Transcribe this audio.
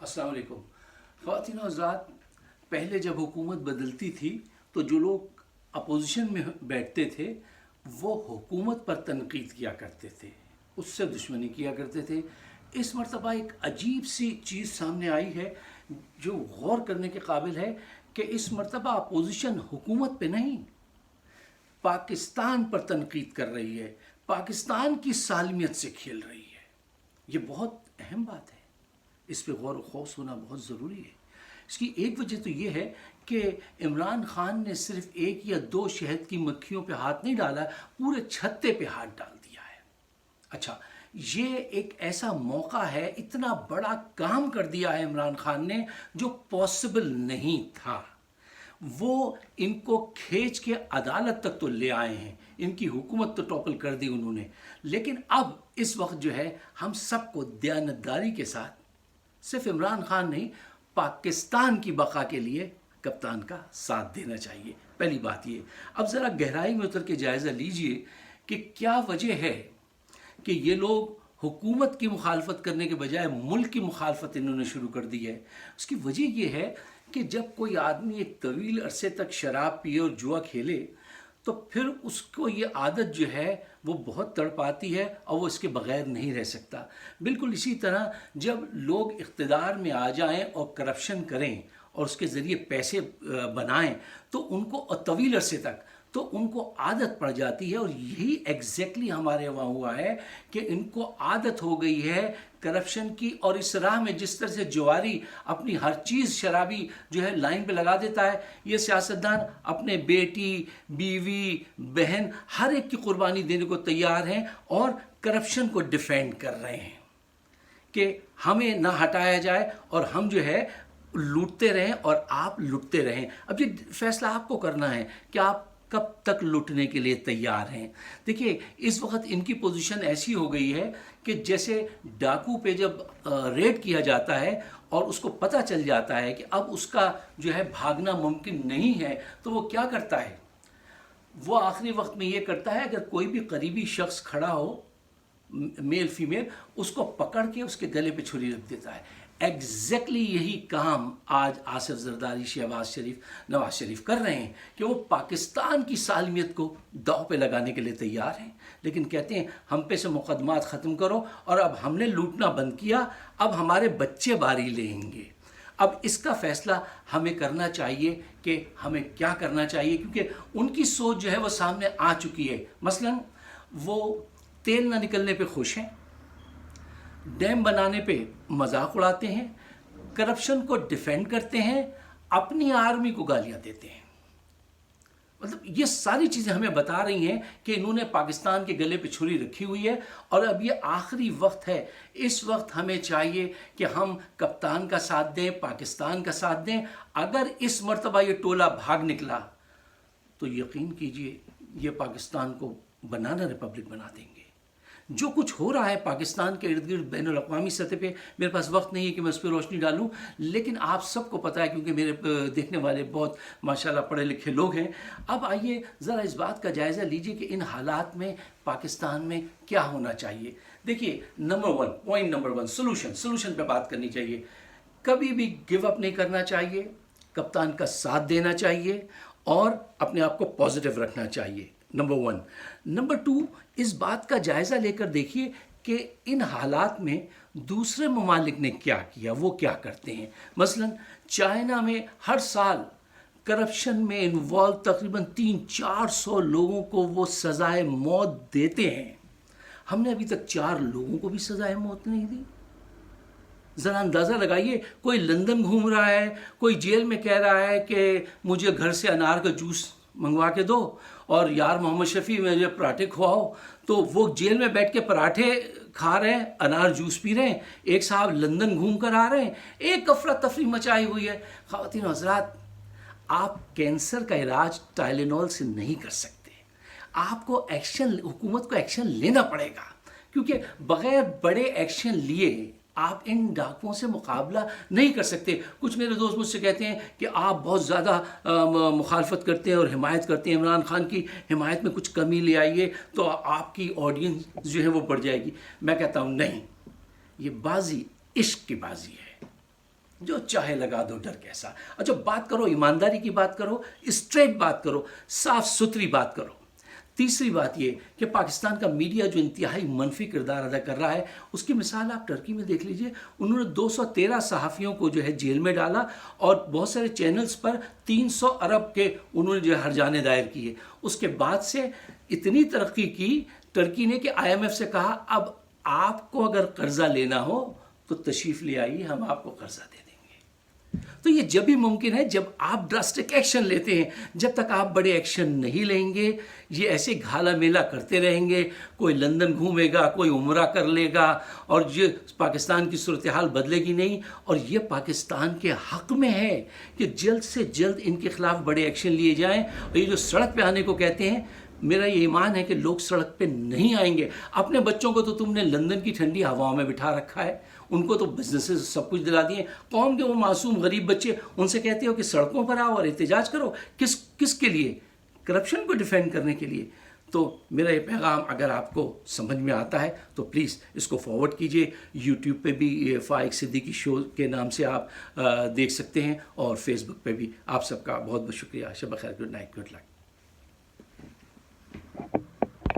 अस्सलाम वालेकुम। ख़वातीन और हज़रात, पहले जब हुकूमत बदलती थी तो जो लोग अपोजिशन में बैठते थे वो हुकूमत पर तनकीद किया करते थे, उससे दुश्मनी किया करते थे। इस मरतबा एक अजीब सी चीज़ सामने आई है जो गौर करने के काबिल है कि इस मरतबा अपोजिशन हुकूमत पे नहीं, पाकिस्तान पर तनकीद कर रही है, पाकिस्तान की सालमियत से खेल रही है। ये बहुत अहम बात है, इस पे गौर व खौस होना बहुत ज़रूरी है। इसकी एक वजह तो ये है कि इमरान खान ने सिर्फ एक या दो शहद की मक्खियों पे हाथ नहीं डाला, पूरे छत्ते पे हाथ डाल दिया है। अच्छा, ये एक ऐसा मौका है, इतना बड़ा काम कर दिया है इमरान खान ने जो पॉसिबल नहीं था। वो इनको खींच के अदालत तक तो ले आए हैं, इनकी हुकूमत तो टॉपल कर दी उन्होंने, लेकिन अब इस वक्त जो है हम सबको दयानतदारी के साथ, सिर्फ इमरान खान नहीं, पाकिस्तान की बका के लिए कप्तान का साथ देना चाहिए। पहली बात ये। अब ज़रा गहराई में उतर के जायज़ा लीजिए कि क्या वजह है कि ये लोग हुकूमत की मुखालफत करने के बजाय मुल्क की मुखालफत इन्होंने शुरू कर दी है। उसकी वजह ये है कि जब कोई आदमी एक तवील अरसे तक शराब पिए और जुआ खेले तो फिर उसको ये आदत जो है वो बहुत तड़पाती है और वो इसके बग़ैर नहीं रह सकता। बिल्कुल इसी तरह जब लोग इक़्तिदार में आ जाएं और करप्शन करें और उसके ज़रिए पैसे बनाएं तो उनको तवील अरसे तक तो उनको आदत पड़ जाती है। और यही एग्जैक्टली हमारे वहाँ हुआ है कि इनको आदत हो गई है करप्शन की, और इस राह में जिस तरह से जवारी अपनी हर चीज़ शराबी जो है लाइन पे लगा देता है, ये सियासतदान अपने बेटी, बीवी, बहन हर एक की कुर्बानी देने को तैयार हैं और करप्शन को डिफेंड कर रहे हैं कि हमें ना हटाया जाए और हम जो है लूटते रहें और आप लुटते रहें। अब ये फैसला आपको करना है कि आप कब तक लूटने के लिए तैयार हैं। देखिए, इस वक्त इनकी पोजीशन ऐसी हो गई है कि जैसे डाकू पे जब रेड किया जाता है और उसको पता चल जाता है कि अब उसका जो है भागना मुमकिन नहीं है, तो वो क्या करता है, वो आखिरी वक्त में ये करता है, अगर कोई भी करीबी शख्स खड़ा हो, मेल फीमेल, उसको पकड़ के उसके गले पे छुरी रख देता है। एग्जैक्टली यही काम आज आसिफ जरदारी, शहबाज शरीफ, नवाज शरीफ कर रहे हैं कि वो पाकिस्तान की सालमियत को दांव पे लगाने के लिए तैयार हैं, लेकिन कहते हैं हम पे से मुकदमात ख़त्म करो और अब हमने लूटना बंद किया, अब हमारे बच्चे बारी लेंगे। अब इसका फैसला हमें करना चाहिए कि हमें क्या करना चाहिए, क्योंकि उनकी सोच जो है वो सामने आ चुकी है। मसलन वो तेल ना निकलने पे खुश हैं, डैम बनाने पे मजाक उड़ाते हैं, करप्शन को डिफेंड करते हैं, अपनी आर्मी को गालियां देते हैं। मतलब ये सारी चीज़ें हमें बता रही हैं कि इन्होंने पाकिस्तान के गले पे छुरी रखी हुई है और अब ये आखिरी वक्त है। इस वक्त हमें चाहिए कि हम कप्तान का साथ दें, पाकिस्तान का साथ दें। अगर इस मर्तबा ये टोला भाग निकला तो यकीन कीजिए ये पाकिस्तान को बनाना रिपब्लिक बना देंगे। जो कुछ हो रहा है पाकिस्तान के इर्द गिर्द बैनुल अक़वामी सतह पे, मेरे पास वक्त नहीं है कि मैं उस पर रोशनी डालूं, लेकिन आप सबको पता है क्योंकि मेरे देखने वाले बहुत माशाल्लाह पढ़े लिखे लोग हैं। अब आइए ज़रा इस बात का जायज़ा लीजिए कि इन हालात में पाकिस्तान में क्या होना चाहिए। देखिए, पॉइंट नंबर वन, सोल्यूशन पे बात करनी चाहिए। कभी भी गिव अप नहीं करना चाहिए, कप्तान का साथ देना चाहिए और अपने आप को पॉजिटिव रखना चाहिए, नंबर वन। नंबर टू, इस बात का जायज़ा लेकर देखिए कि इन हालात में दूसरे ममालिक ने क्या किया, वो क्या करते हैं। मसलन चाइना में हर साल करप्शन में इन्वॉल्व तकरीबन 300-400 लोगों को वो सज़ाए मौत देते हैं। हमने अभी तक 4 लोगों को भी सज़ाए मौत नहीं दी। ज़रा अंदाज़ा लगाइए, कोई लंदन घूम रहा है, कोई जेल में कह रहा है कि मुझे घर से अनार का जूस मंगवा के दो और यार मोहम्मद शफ़ी मुझे पराठे खुआओ, तो वो जेल में बैठ के पराठे खा रहे हैं, अनार जूस पी रहे हैं। एक साहब लंदन घूम कर आ रहे हैं, एक अफरा तफरी मचाई हुई है। ख़वातीन और हज़रात, आप कैंसर का इलाज टाइलेनॉल से नहीं कर सकते। आपको एक्शन, हुकूमत को एक्शन लेना पड़ेगा, क्योंकि बग़ैर बड़े एक्शन लिए आप इन डाकुओं से मुकाबला नहीं कर सकते। कुछ मेरे दोस्त मुझसे कहते हैं कि आप बहुत ज़्यादा मुखालफत करते हैं और हिमायत करते हैं, इमरान खान की हिमायत में कुछ कमी ले आइए तो आपकी ऑडियंस जो है वो बढ़ जाएगी। मैं कहता हूँ नहीं, ये बाजी इश्क की बाजी है। جو چاہے لگا دو ڈر کیسا. اچھا بات کرو ایمانداری کی، بات کرو، اسٹریٹ بات کرو، صاف ستھری بات کرو. تیسری بات یہ کہ پاکستان کا میڈیا جو انتہائی منفی کردار ادا کر رہا ہے، اس کی مثال آپ ٹرکی میں دیکھ لیجئے. انہوں نے 213 صحافیوں کو جو ہے جیل میں ڈالا اور بہت سارے چینلز پر 300 ارب کے انہوں نے جو ہے ہرجانے دائر کیے. اس کے بعد سے اتنی ترقی کی ٹرکی نے کہ IMF سے کہا اب آپ کو اگر قرضہ لینا ہو تو تشریف لے آئیے، ہم آپ کو قرضہ دے دیں گے. تو یہ جب ہی ممکن ہے جب آپ ڈراسٹک ایکشن لیتے ہیں. جب تک آپ بڑے ایکشن نہیں لیں گے، یہ ایسے گھالا میلہ کرتے رہیں گے. کوئی لندن گھومے گا، کوئی عمرہ کر لے گا، اور یہ پاکستان کی صورتحال بدلے گی نہیں. اور یہ پاکستان کے حق میں ہے کہ جلد سے جلد ان کے خلاف بڑے ایکشن لیے جائیں. اور یہ جو سڑک پہ آنے کو کہتے ہیں، میرا یہ ایمان ہے کہ لوگ سڑک پہ نہیں آئیں گے. اپنے بچوں کو تو تم نے لندن کی ٹھنڈی ہواؤں میں بٹھا رکھا ہے، ان کو تو بزنسز سب کچھ دلا دیے. قوم کے وہ معصوم غریب بچے، ان سے کہتے ہو کہ سڑکوں پر آؤ اور احتجاج کرو. کس کے لیے؟ کرپشن کو ڈیفینڈ کرنے کے لیے. تو میرا یہ پیغام اگر آپ کو سمجھ میں آتا ہے تو پلیز اس کو فارورڈ کیجئے. یوٹیوب پہ بھی فائق صدیقی شو کے نام سے آپ دیکھ سکتے ہیں، اور فیس بک پہ بھی. آپ سب کا بہت بہت شکریہ. شب بخیر. Good night. Good luck.